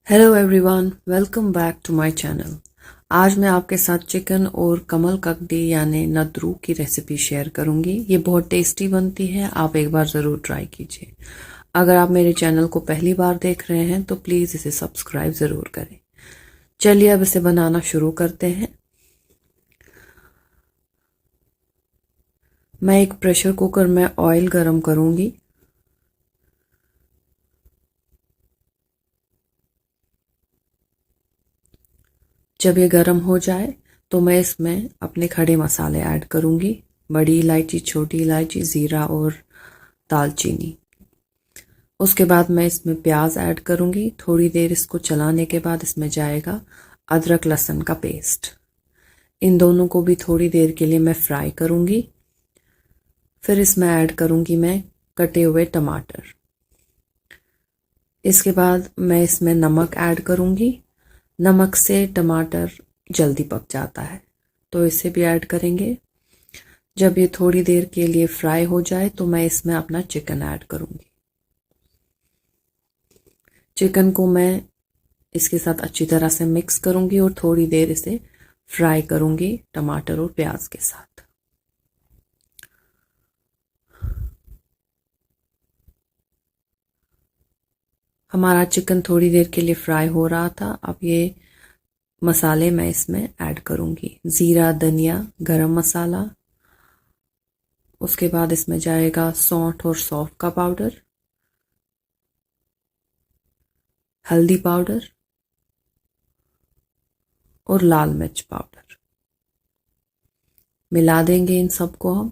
Hello everyone, welcome back to my channel. आज मैं आपके साथ चिकन और कमल ककड़ी यानी नद्रू की रेसिपी शेयर करूंगी। ये बहुत टेस्टी बनती है, आप एक बार ज़रूर ट्राई कीजिए। अगर आप मेरे चैनल को पहली बार देख रहे हैं तो प्लीज़ इसे सब्सक्राइब ज़रूर करें। चलिए अब इसे बनाना शुरू करते हैं। मैं एक प्रेशर कुकर में ऑयल गरम करूंगी। जब ये गर्म हो जाए तो मैं इसमें अपने खड़े मसाले ऐड करूंगी। बड़ी इलायची, छोटी इलायची, ज़ीरा और दालचीनी। उसके बाद मैं इसमें प्याज ऐड करूंगी। थोड़ी देर इसको चलाने के बाद इसमें जाएगा अदरक लहसुन का पेस्ट। इन दोनों को भी थोड़ी देर के लिए मैं फ्राई करूंगी। फिर इसमें ऐड करूंगी मैं कटे हुए टमाटर। इसके बाद मैं इसमें नमक ऐड करूंगी। नमक से टमाटर जल्दी पक जाता है तो इसे भी ऐड करेंगे। जब ये थोड़ी देर के लिए फ्राई हो जाए तो मैं इसमें अपना चिकन ऐड करूंगी। चिकन को मैं इसके साथ अच्छी तरह से मिक्स करूंगी और थोड़ी देर इसे फ्राई करूंगी टमाटर और प्याज के साथ। हमारा चिकन थोड़ी देर के लिए फ्राई हो रहा था। अब ये मसाले मैं इसमें ऐड करूंगी। ज़ीरा, धनिया, गरम मसाला। उसके बाद इसमें जाएगा सौंठ और सौंफ का पाउडर, हल्दी पाउडर और लाल मिर्च पाउडर। मिला देंगे इन सबको हम।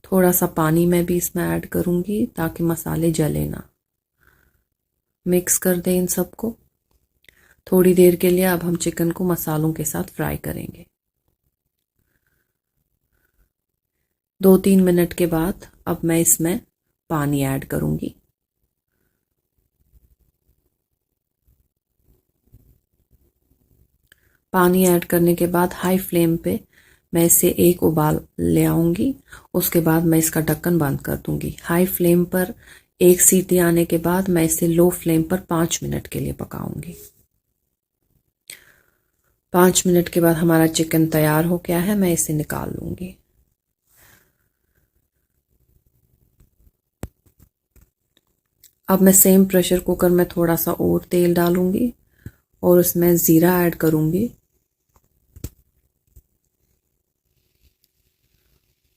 थोड़ा सा पानी मैं भी इसमें ऐड करूंगी ताकि मसाले जले ना। मिक्स कर दें इन सबको। थोड़ी देर के लिए अब हम चिकन को मसालों के साथ फ्राई करेंगे। 2-3 मिनट के बाद अब मैं इसमें पानी ऐड करूंगी। पानी ऐड करने के बाद हाई फ्लेम पे मैं इसे एक उबाल ले आऊंगी। उसके बाद मैं इसका ढक्कन बंद कर दूंगी। हाई फ्लेम पर एक सीटी आने के बाद मैं इसे लो फ्लेम पर 5 मिनट के लिए पकाऊंगी। 5 मिनट के बाद हमारा चिकन तैयार हो गया है। मैं इसे निकाल लूंगी। अब मैं सेम प्रेशर कुकर में थोड़ा सा और तेल डालूंगी और उसमें ज़ीरा ऐड करूंगी।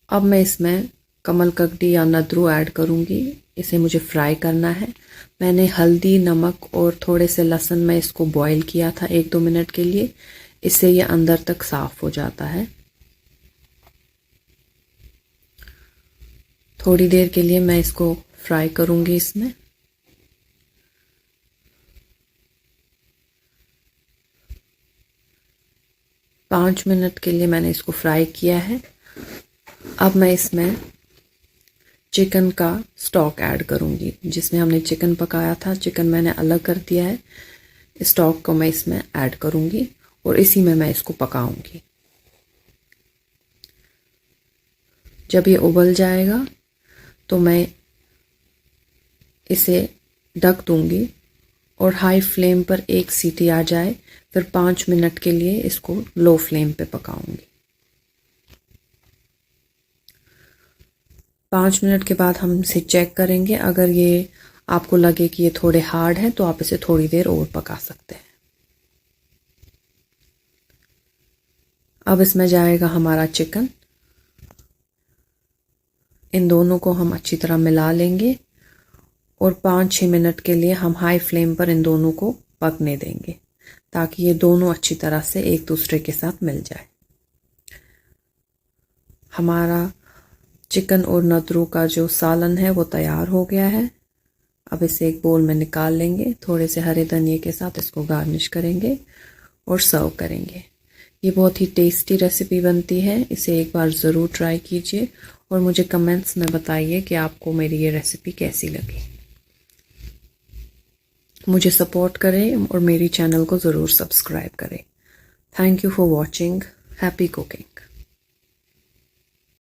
अब मैं इसमें कमल ककड़ी या नद्रू ऐड करूंगी। इसे मुझे फ्राई करना है। मैंने हल्दी, नमक और थोड़े से लहसुन में इसको बॉईल किया था 1-2 मिनट के लिए। इससे ये अंदर तक साफ हो जाता है। थोड़ी देर के लिए मैं इसको फ्राई करूंगी इसमें। पाँच मिनट के लिए मैंने इसको फ्राई किया है। अब मैं इसमें चिकन का स्टॉक ऐड करूंगी। जिसमें हमने चिकन पकाया था, चिकन मैंने अलग कर दिया है। स्टॉक को मैं इसमें ऐड करूंगी और इसी में मैं इसको पकाऊंगी। जब ये उबल जाएगा तो मैं इसे ढक दूंगी और हाई फ्लेम पर एक सीटी आ जाए फिर 5 मिनट के लिए इसको लो फ्लेम पे पकाऊंगी। 5 मिनट के बाद हम इसे चेक करेंगे। अगर ये आपको लगे कि ये थोड़े हार्ड हैं तो आप इसे थोड़ी देर और पका सकते हैं। अब इसमें जाएगा हमारा चिकन। इन दोनों को हम अच्छी तरह मिला लेंगे और 5-6 मिनट के लिए हम हाई फ्लेम पर इन दोनों को पकने देंगे ताकि ये दोनों अच्छी तरह से एक दूसरे के साथ मिल जाए। हमारा चिकन और नद्रू का जो सालन है वो तैयार हो गया है। अब इसे एक बोल में निकाल लेंगे। थोड़े से हरे धनिए के साथ इसको गार्निश करेंगे और सर्व करेंगे। ये बहुत ही टेस्टी रेसिपी बनती है। इसे एक बार ज़रूर ट्राई कीजिए और मुझे कमेंट्स में बताइए कि आपको मेरी ये रेसिपी कैसी लगी। मुझे सपोर्ट करें और मेरी चैनल को ज़रूर सब्सक्राइब करें। Thank you for watching. Happy cooking.